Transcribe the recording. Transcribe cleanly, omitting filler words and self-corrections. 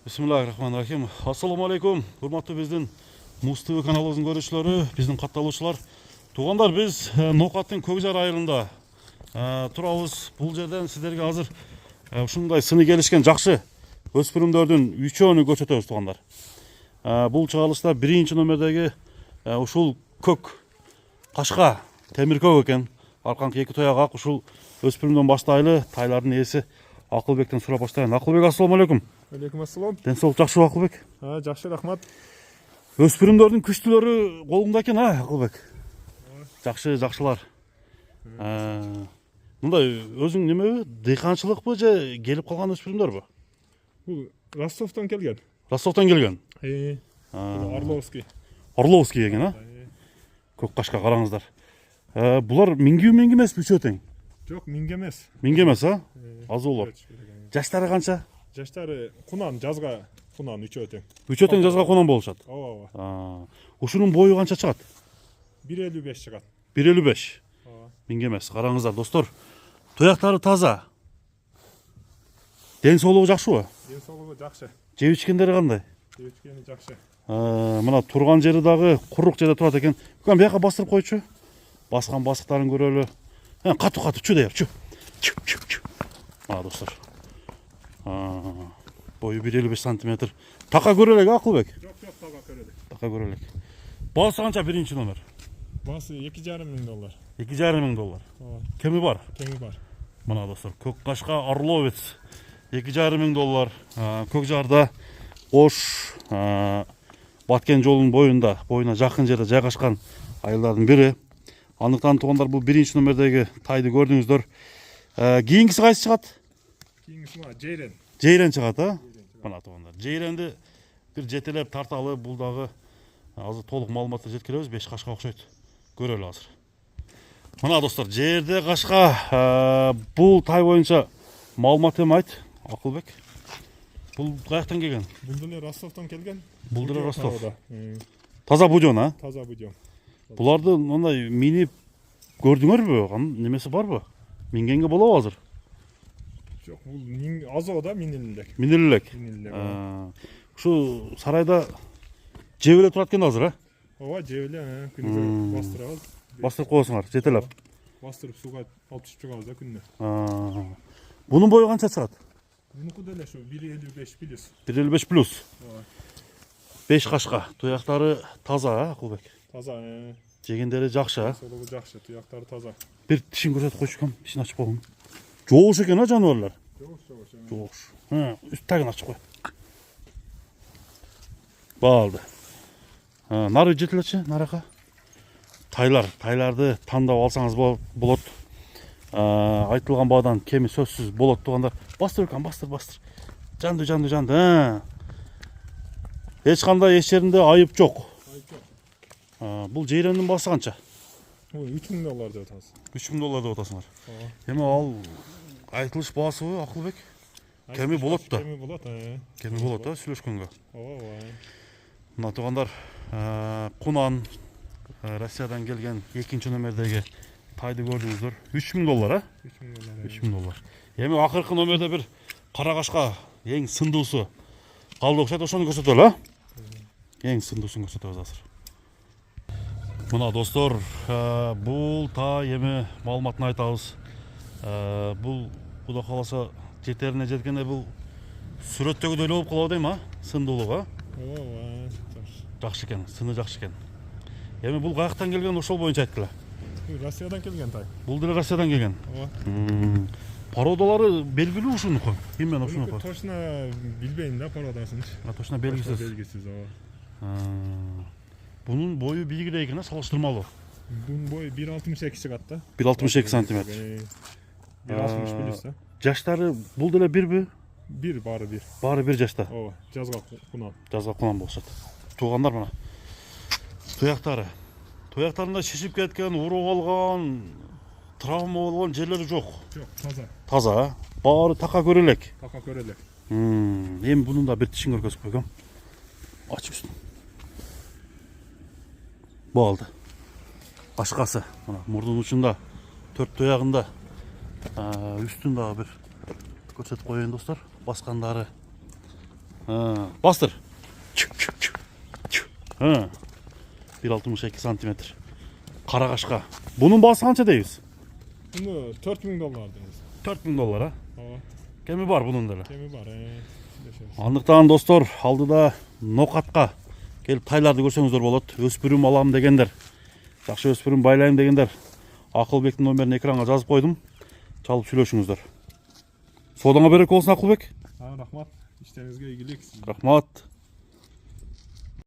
Bismillahirrahmanirrahim. Assalamu alaikum. Hurmatlı bizden Muz TV kanalımızın görüşleri, bizden katılışlar. Туғандар, biz Ноқаттың Көкжар айылында тұрабыз. Бұл жерден сіздерге азыр ушундай сыны келишкен жакшы өспүрүмдөрдүн үчөөнү көрсөтөбүз туғандар. Бұл чыгарылышта биринчи номердеги ушул көк кашка темир көк экен. Арканкы эки тояк ак ушул өспүрүмдөн баштайлы тайлардын ээси Акылбектен сурап баштайын. Акылбек, ассаламу алейкум. Алейкум ассалам. Ден соолук жакшыбы Акылбек? Жакшы, рахмат. Өспүрүмдөрдүн күчтүүлөрү колуңда экен, Акылбек? Жакшылар. Мындай өзүң немеби? Дыйканчылыкпы же келип калган өспүрүмдөрбү? Бул Ростовтон келген. Ростовтон келген. Орловский. Орловский экен, Көк кашка караңыздар. Булар миңге эмеспи, үчөө тең? Жок, миңге эмес. Миңге эмес, Аз болор. Жаштары канча? Жаштары кунан, жазга кунан үчөө тең. Үчөө тең жазга кунан болушат. Ооба. Ушунун бою канча чыгат? 1.55 чыгат. 1.55. Миңге эмес. Караңыздар, достор. Тояктары таза. Ден соолугу жакшыбы? Ден соолугу жакшы. Жеп ичкендери кандай? Жеп ичкени жакшы. Мына турган жери дагы курук жерде турат экен. Бүкөн бияка бастырып койчу. Баскан басыктарын көрөлү. Катуу чу deyap, чу. Достор. Бою 1.55 сантиметр. Така көрөлүк, Акылбек? Жок, така көрөлүк. Така көрөлүк. Баасы канча биринчи номер? Баасы $2,5 миң. $2,5 миң. Кеми бар? Кеми бар. Мына достор, көк кашка Орловец $2,5 миң. Көкжарда Ош Баткен жолунун боюна жакын жерде жайгашкан айылдардын бири. Андыктан тугандар, бул биринчи номердеги тайды көрдүңүздөр. Кийинкиси кайсы чыгат? Кийинкиси Жейрен. Жейрен чыгат, Мына тугандар. Жейренди бир жетелеп тарталы, бул дагы азыр толук маалыматты жеткиребиз, 5 кашка окшойт. Көрөлү азыр. Мына достор, жерде кашка бул тай боюнча маалымат эми айт, Акылбек. Бул каяктан келген? Бул деле Ростовтон келген. Бул деле Ростов. Таза буден, Таза буден. Буларды мындай минип көрдүңөрбү? Немеси барбы? Мингенге болобу азыр? Жок, бул азода минилелек. Минилелек. Ушу сарайда жебеле турат экен азыр, Ооба, жебеле, күнүгө бастырабыз. Бастырып коесуңар, жетелеп. Бастырып сууга алып чыгып чыгабыз да күнүнө. Бунун бою канча чыгат? Мунуку деле шу 1.55 плюс. 1.55 плюс. Ооба. 5 кашка. Туяктары таза, Акылбек. Таза. Жегендери жакшы, Соолугу жакшы, туяктары таза. Бир тишин көрсөтүп койчу экен, тишин ачып койгон. Жогуш экен, жаныбарлар. Жогуш. Үст тагын ачып кой. Болду. Нары жетилечи, нарака. Тайларды тандап алсаңыз болот. Айтылган баадан кеми сөзсүз болот тугандар. Бастыр. Жанды. Эч кандай эч жеринде айып жок. Бул жейрендин баасы канча? $3,000 деп атабыз. $3,000 деп атасыңар. Эми ал айтылыш баасыбы, Акылбек? Кеми болот да. Кеми болот, сүйлөшкөнгө. Ооба. Мына тугандар, Кунан Россиядан келген экинчи номердеги тайды көрдүңүздөр. $3,000, $3,000. Эми акыркы номерде бир кара кашка эң сындуусу калды окшойт, ошону көрсөтөлү, Эң сындуусун көрсөтөбүз азыр. Мына достор, бул тай эми маалыматын айтабыз. Бул Куда кааласа жетерине жеткенде бул сүрөттөгүдөй эле болуп калабы дейм, сындуулугу, Ооба. Жакшы экен, сыны жакшы экен. Эми бул каяктан келген, ошол боюнча айткыла. Россиядан келген тай. Бул деле Россиядан келген. Ооба. Породалары белгилүү ушунуку. Эмне ушунуку? Точно билбейм да пародасын. Точно белгисиз. Белгисиз, ооба. Бунун бою бийигирээк экен, салыштырмалуу. Бунун бою 1.62 чыгат да. 1.62 сантиметр. 1.60 плюс да. Жаштары бул деле бирби? Баары бир. Баары бир жашта. Ооба, жазга кунан. Жазга кунан болушат. Тугандар мына. Туяктарында шишип кеткен, уруп алган, травма болгон жерлери жок. Жок, таза. Таза, баары така көрөлөк. Така көрөлөк. Эми бунун да бир тишин көргөзүп койгом. Ачып. Болду. Башкасы мына мурдун учунда, төрт тоягында Üstün daha bir gösterip koyayım dostlar. Baskanları. Bastır. 1.62 santimetre. Karakaşka. Bunun bası kança deyiz? Bunu $4.000 $4.000. Evet. Kemi var bunun da. Kemi var. Anlıktan dostlar aldı da Nokat'ka gelip taylarda görsеңіздер болады. Өспүрүм алам дегендер, жакшы өспүрүм байлайм дегендер, Акылбектин номерин экранга жазып койдум. Чалып сүйлөшүңүздөр. Содаңа береке болсун Акылбек. Рахмат. İşlerinize ilgilik. Рахмат.